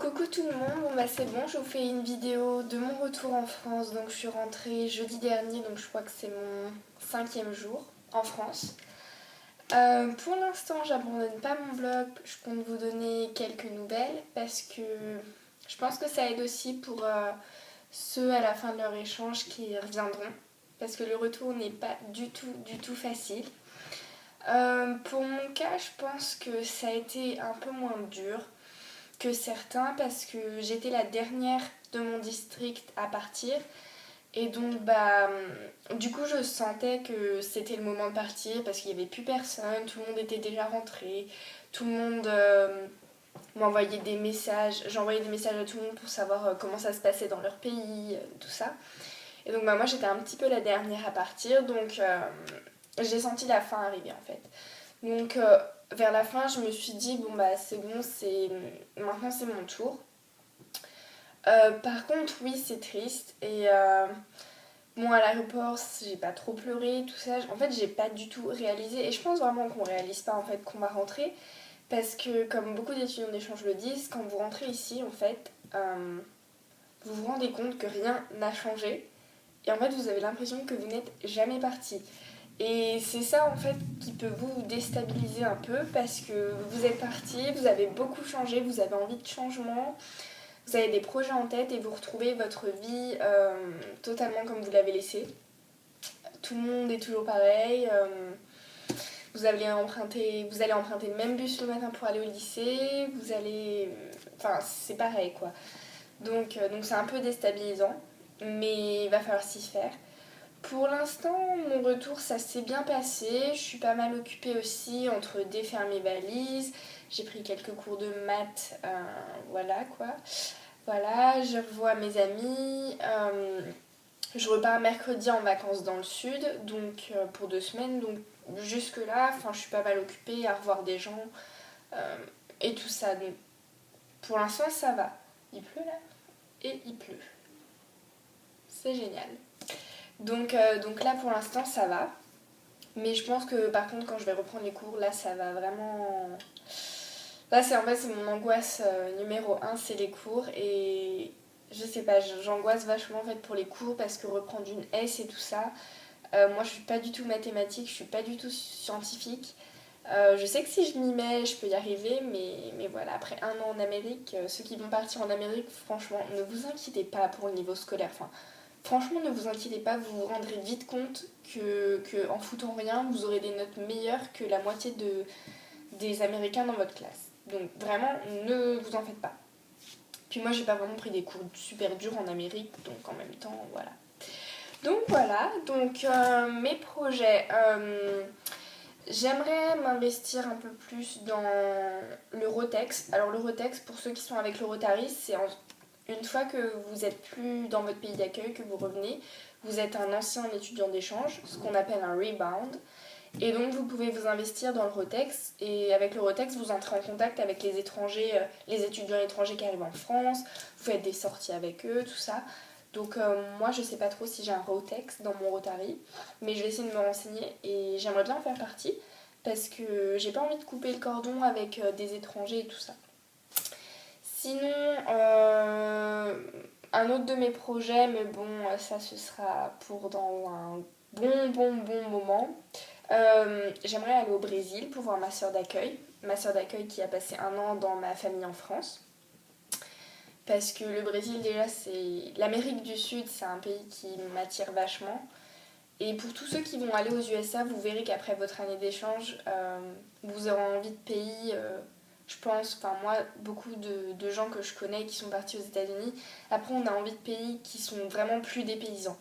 Coucou tout le monde, bon bah c'est bon, je vous fais une vidéo de mon retour en France. Donc je suis rentrée jeudi dernier, donc je crois que c'est mon 5e jour en France. Pour l'instant j'abandonne pas mon blog, je compte vous donner quelques nouvelles parce que je pense que ça aide aussi pour ceux à la fin de leur échange qui reviendront. Parce que le retour n'est pas du tout facile. Pour mon cas, je pense que ça a été un peu moins dur que certains parce que j'étais la dernière de mon district à partir et donc du coup je sentais que c'était le moment de partir parce qu'il n'y avait plus personne, tout le monde était déjà rentré, tout le monde m'envoyait des messages, j'envoyais des messages à tout le monde pour savoir comment ça se passait dans leur pays, tout ça. Et donc moi j'étais un petit peu la dernière à partir, donc j'ai senti la fin arriver en fait. Donc vers la fin, je me suis dit bon bah c'est bon, maintenant c'est mon tour. Par contre, oui, c'est triste et bon à l'aéroport, j'ai pas trop pleuré, tout ça. En fait, j'ai pas du tout réalisé et je pense vraiment qu'on réalise pas en fait qu'on va rentrer parce que comme beaucoup d'étudiants d'échange le disent, quand vous rentrez ici en fait, vous vous rendez compte que rien n'a changé et en fait vous avez l'impression que vous n'êtes jamais parti. Et c'est ça en fait qui peut vous déstabiliser un peu parce que vous êtes parti, vous avez beaucoup changé, vous avez envie de changement, vous avez des projets en tête et vous retrouvez votre vie totalement comme vous l'avez laissée. Tout le monde est toujours pareil, vous allez emprunter le même bus le matin pour aller au lycée, vous allez... Enfin c'est pareil quoi. Donc c'est un peu déstabilisant, mais il va falloir s'y faire. Pour l'instant, mon retour, ça s'est bien passé. Je suis pas mal occupée aussi entre défaire mes valises. J'ai pris quelques cours de maths, voilà quoi. Voilà, je revois mes amis. Je repars mercredi en vacances dans le sud, donc pour 2 semaines. Donc jusque-là, je suis pas mal occupée à revoir des gens et tout ça. Donc pour l'instant, ça va. Il pleut là et il pleut. C'est génial. Donc là, pour l'instant, ça va. Mais je pense que par contre, quand je vais reprendre les cours, là, ça va vraiment... Là, c'est mon angoisse numéro un, c'est les cours. Et je sais pas, j'angoisse vachement en fait pour les cours parce que reprendre une S et tout ça, moi je suis pas du tout mathématique, je suis pas du tout scientifique. Je sais que si je m'y mets, je peux y arriver, mais voilà, après un an en Amérique, ceux qui vont partir en Amérique, franchement, ne vous inquiétez pas pour le niveau scolaire. Franchement, ne vous inquiétez pas, vous vous rendrez vite compte que en foutant rien, vous aurez des notes meilleures que la moitié des Américains dans votre classe. Donc vraiment, ne vous en faites pas. Puis moi, j'ai pas vraiment pris des cours super durs en Amérique, donc en même temps, voilà, donc mes projets. J'aimerais m'investir un peu plus dans l'Eurotex. Alors l'Eurotex, pour ceux qui sont avec l'Eurotaris, c'est une fois que vous êtes plus dans votre pays d'accueil, que vous revenez, vous êtes un ancien étudiant d'échange, ce qu'on appelle un rebound. Et donc vous pouvez vous investir dans l'Eurotex et avec l'Eurotex vous entrez en contact avec les étrangers, les étudiants étrangers qui arrivent en France, vous faites des sorties avec eux, tout ça. Donc moi je sais pas trop si j'ai un Rotex dans mon Rotary, mais je vais essayer de me renseigner et j'aimerais bien en faire partie parce que j'ai pas envie de couper le cordon avec des étrangers et tout ça. Sinon, un autre de mes projets, mais bon, ça ce sera pour dans un bon moment. J'aimerais aller au Brésil pour voir ma soeur d'accueil. Ma soeur d'accueil qui a passé un an dans ma famille en France. Parce que le Brésil, déjà, c'est... L'Amérique du Sud, c'est un pays qui m'attire vachement. Et pour tous ceux qui vont aller aux USA, vous verrez qu'après votre année d'échange, vous aurez envie de pays, je pense, moi, beaucoup de gens que je connais qui sont partis aux États-Unis, après on a envie de pays qui sont vraiment plus dépaysants.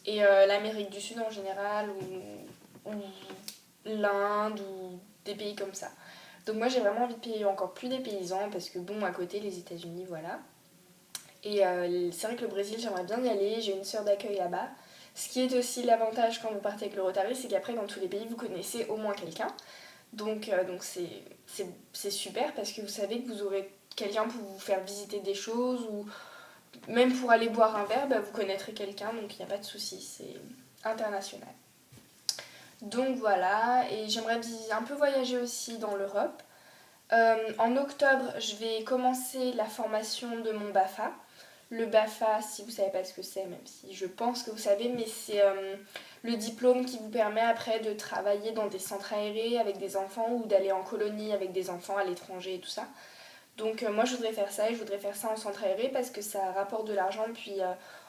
Et l'Amérique du Sud en général, ou l'Inde, ou des pays comme ça. Donc moi j'ai vraiment envie de pays encore plus dépaysants, parce que bon, à côté, les États-Unis, voilà. Et c'est vrai que le Brésil, j'aimerais bien y aller, j'ai une sœur d'accueil là-bas. Ce qui est aussi l'avantage quand vous partez avec le Rotary, c'est qu'après dans tous les pays, vous connaissez au moins quelqu'un. Donc c'est super parce que vous savez que vous aurez quelqu'un pour vous faire visiter des choses ou même pour aller boire un verre, vous connaîtrez quelqu'un, donc il n'y a pas de souci, c'est international. Donc voilà, et j'aimerais un peu voyager aussi dans l'Europe. En octobre, je vais commencer la formation de mon BAFA. Le BAFA, si vous ne savez pas ce que c'est, même si je pense que vous savez, mais c'est le diplôme qui vous permet après de travailler dans des centres aérés avec des enfants ou d'aller en colonie avec des enfants à l'étranger et tout ça. Donc moi je voudrais faire ça et je voudrais faire ça en centre aéré parce que ça rapporte de l'argent. Puis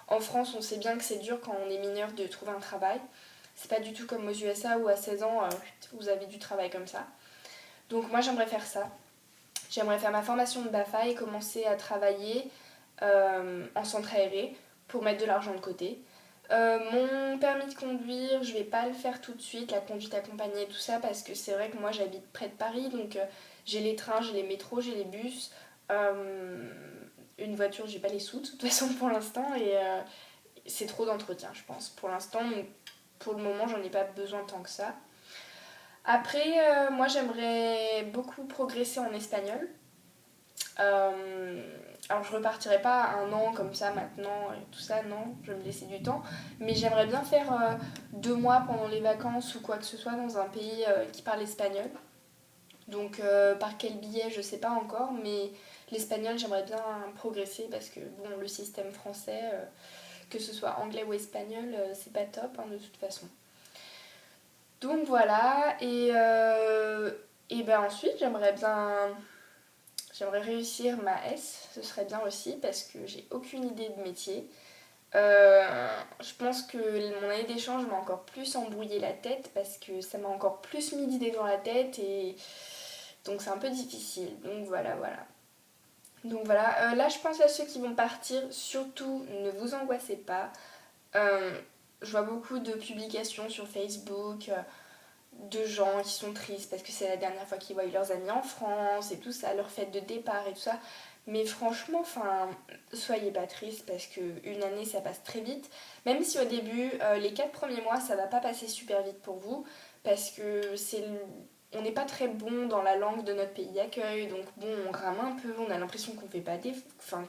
en France, on sait bien que c'est dur quand on est mineur de trouver un travail. C'est pas du tout comme aux USA où à 16 ans, vous avez du travail comme ça. Donc moi j'aimerais faire ça. J'aimerais faire ma formation de BAFA et commencer à travailler en centre aéré pour mettre de l'argent de côté. Mon permis de conduire, je vais pas le faire tout de suite, la conduite accompagnée et tout ça, parce que c'est vrai que moi j'habite près de Paris, donc j'ai les trains, j'ai les métros, j'ai les bus. Une voiture, j'ai pas les sous de toute façon pour l'instant, et c'est trop d'entretien, je pense. Pour l'instant, pour le moment, j'en ai pas besoin tant que ça. Après, moi j'aimerais beaucoup progresser en espagnol. Euh, alors je repartirai pas un an comme ça maintenant et tout ça, non, je vais me laisser du temps. Mais j'aimerais bien faire 2 mois pendant les vacances ou quoi que ce soit dans un pays qui parle espagnol. Donc par quel billet, je sais pas encore, mais l'espagnol j'aimerais bien progresser parce que bon, le système français, que ce soit anglais ou espagnol, c'est pas top hein, de toute façon. Donc voilà, et ben ensuite j'aimerais réussir ma S, ce serait bien aussi parce que j'ai aucune idée de métier. Je pense que mon année d'échange m'a encore plus embrouillé la tête parce que ça m'a encore plus mis d'idées dans la tête et donc c'est un peu difficile. Donc voilà. Donc voilà, là je pense à ceux qui vont partir, surtout ne vous angoissez pas. Euh, je vois beaucoup de publications sur Facebook de gens qui sont tristes parce que c'est la dernière fois qu'ils voient leurs amis en France et tout ça, leur fête de départ et tout ça. Mais franchement, enfin, soyez pas tristes parce qu'une année ça passe très vite. Même si au début, les 4 premiers mois ça va pas passer super vite pour vous parce que on n'est pas très bon dans la langue de notre pays d'accueil, donc bon, on rame un peu, on a l'impression qu'on fait pas des. Enfin,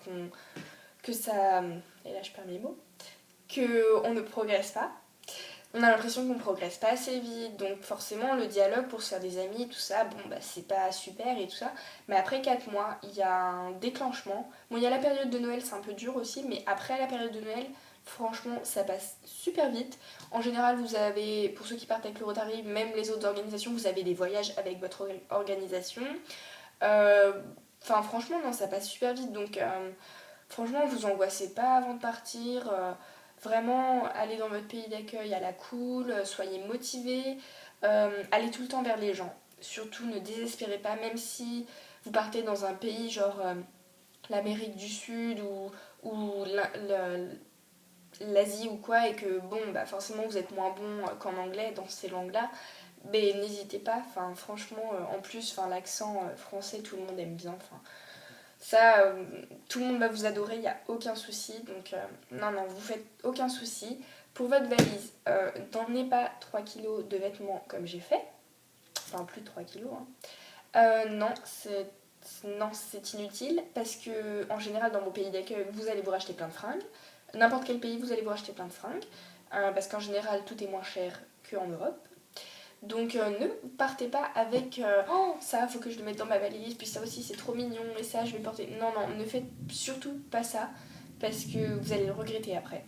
que ça. Et là je perds mes mots. Qu'on ne progresse pas. On a l'impression qu'on progresse pas assez vite, donc forcément le dialogue pour se faire des amis, tout ça, bon bah c'est pas super et tout ça. Mais après 4 mois, il y a un déclenchement. Bon, il y a la période de Noël, c'est un peu dur aussi, mais après la période de Noël, franchement ça passe super vite. En général, vous avez, pour ceux qui partent avec le Rotary, même les autres organisations, vous avez des voyages avec votre organisation. Enfin franchement, non, ça passe super vite, donc franchement, vous angoissez pas avant de partir. Vraiment, allez dans votre pays d'accueil à la cool, soyez motivés, allez tout le temps vers les gens. Surtout, ne désespérez pas, même si vous partez dans un pays genre l'Amérique du Sud ou l'Asie ou quoi, et que bon, bah forcément vous êtes moins bon qu'en anglais dans ces langues-là, mais n'hésitez pas, enfin franchement, en plus, enfin, l'accent français, tout le monde aime bien, enfin, ça, tout le monde va vous adorer, il n'y a aucun souci. Donc, non, vous faites aucun souci. Pour votre valise, n'emmenez pas 3 kilos de vêtements comme j'ai fait. Enfin, plus de 3 kilos. Hein. Non, c'est inutile parce que, en général, dans vos pays d'accueil, vous allez vous racheter plein de fringues. N'importe quel pays, vous allez vous racheter plein de fringues. Parce qu'en général, tout est moins cher qu'en Europe. Donc ne partez pas avec oh ça faut que je le mette dans ma valise, puis ça aussi c'est trop mignon et ça je vais le porter. Non, ne faites surtout pas ça parce que vous allez le regretter après.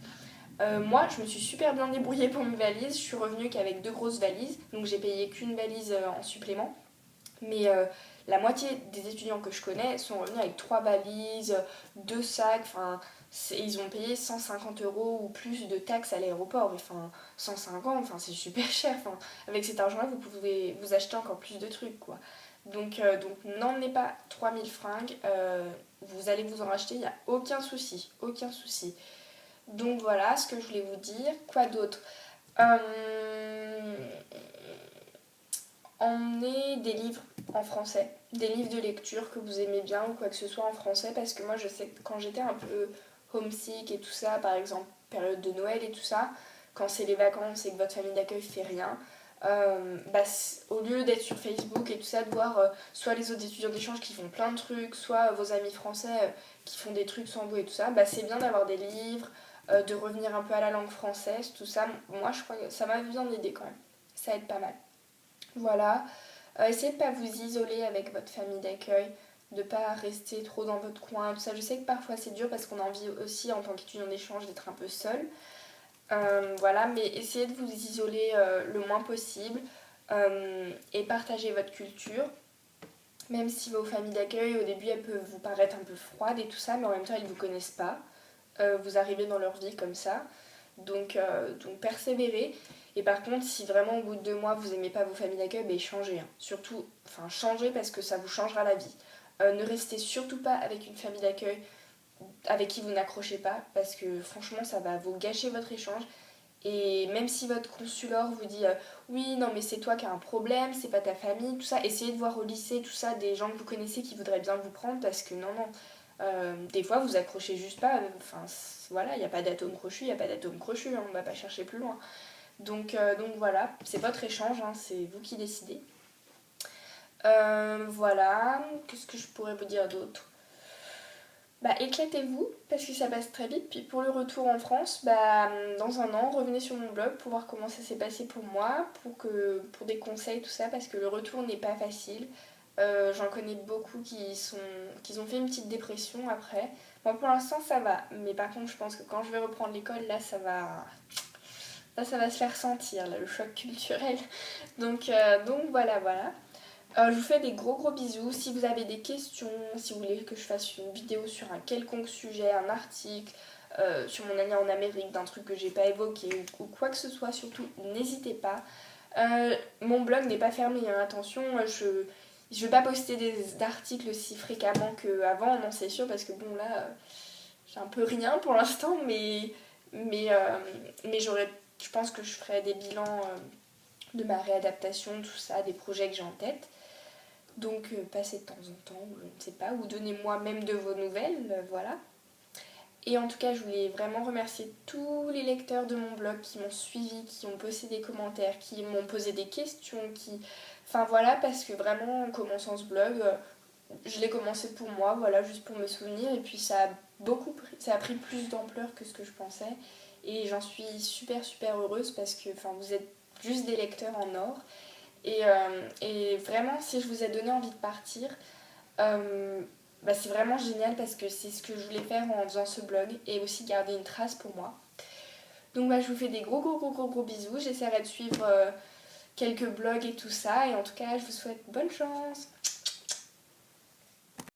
Moi je me suis super bien débrouillée pour mes valises, je suis revenue qu'avec 2 grosses valises, donc j'ai payé qu'une valise en supplément. Mais la moitié des étudiants que je connais sont revenus avec 3 valises, 2 sacs, enfin, ils ont payé 150 euros ou plus de taxes à l'aéroport. Enfin, 150, enfin, c'est super cher. Enfin, avec cet argent-là, vous pouvez vous acheter encore plus de trucs, quoi. Donc n'emmenez pas 3000 fringues, vous allez vous en racheter, il n'y a aucun souci, aucun souci. Donc voilà ce que je voulais vous dire. Quoi d'autre euh, Emmenez des livres en français, des livres de lecture que vous aimez bien ou quoi que ce soit en français, parce que moi je sais que quand j'étais un peu homesick et tout ça, par exemple période de Noël et tout ça, quand c'est les vacances et que votre famille d'accueil fait rien, au lieu d'être sur Facebook et tout ça, de voir soit les autres étudiants d'échange qui font plein de trucs, soit vos amis français qui font des trucs sans vous et tout ça, c'est bien d'avoir des livres, de revenir un peu à la langue française, tout ça. Moi je crois que ça m'a bien aidé quand même, ça aide pas mal. Voilà. Essayez de ne pas vous isoler avec votre famille d'accueil, de ne pas rester trop dans votre coin, tout ça. Je sais que parfois c'est dur parce qu'on a envie aussi en tant qu'étudiant d'échange d'être un peu seul. Voilà, mais essayez de vous isoler le moins possible et partagez votre culture. Même si vos familles d'accueil, au début, elles peuvent vous paraître un peu froides et tout ça, mais en même temps, elles ne vous connaissent pas. Vous arrivez dans leur vie comme ça. Donc persévérez. Et par contre, si vraiment au bout de 2 mois, vous n'aimez pas vos familles d'accueil, ben changez. Hein. Surtout, enfin, changez parce que ça vous changera la vie. Ne restez surtout pas avec une famille d'accueil avec qui vous n'accrochez pas, parce que franchement, ça va vous gâcher votre échange. Et même si votre consuleur vous dit oui, non, mais c'est toi qui as un problème, c'est pas ta famille, tout ça, essayez de voir au lycée, tout ça, des gens que vous connaissez qui voudraient bien vous prendre parce que non, non, des fois vous accrochez juste pas, enfin voilà, il n'y a pas d'atome crochu, il n'y a pas d'atome crochu, hein, on va pas chercher plus loin. Donc voilà, c'est votre échange, hein, c'est vous qui décidez. Voilà, qu'est-ce que je pourrais vous dire d'autre? Bah, éclatez-vous parce que ça passe très vite. Puis pour le retour en France, bah, dans un an, revenez sur mon blog pour voir comment ça s'est passé pour moi, pour des conseils, tout ça, parce que le retour n'est pas facile. J'en connais beaucoup qui ont fait une petite dépression après. Moi pour l'instant ça va, mais par contre je pense que quand je vais reprendre l'école, là, ça va se faire sentir, là, le choc culturel. Donc voilà, voilà. Je vous fais des gros bisous. Si vous avez des questions, si vous voulez que je fasse une vidéo sur un quelconque sujet, un article, sur mon année en Amérique, d'un truc que j'ai pas évoqué ou quoi que ce soit, surtout n'hésitez pas. Mon blog n'est pas fermé, hein, attention, je vais pas poster des articles aussi fréquemment qu'avant, non c'est sûr, parce que bon là, j'ai un peu rien pour l'instant, mais je pense que je ferai des bilans de ma réadaptation, tout ça, des projets que j'ai en tête. Donc passez de temps en temps, je ne sais pas, ou donnez-moi même de vos nouvelles, voilà. Et en tout cas, je voulais vraiment remercier tous les lecteurs de mon blog qui m'ont suivi, qui ont posté des commentaires, qui m'ont posé des questions, Enfin voilà, parce que vraiment, en commençant ce blog, je l'ai commencé pour moi, voilà, juste pour me souvenir, et puis ça a pris plus d'ampleur que ce que je pensais. Et j'en suis super heureuse parce que vous êtes juste des lecteurs en or. Et vraiment, si je vous ai donné envie de partir, c'est vraiment génial parce que c'est ce que je voulais faire en faisant ce blog et aussi garder une trace pour moi. Donc je vous fais des gros bisous. J'essaierai de suivre quelques blogs et tout ça. Et en tout cas, je vous souhaite bonne chance.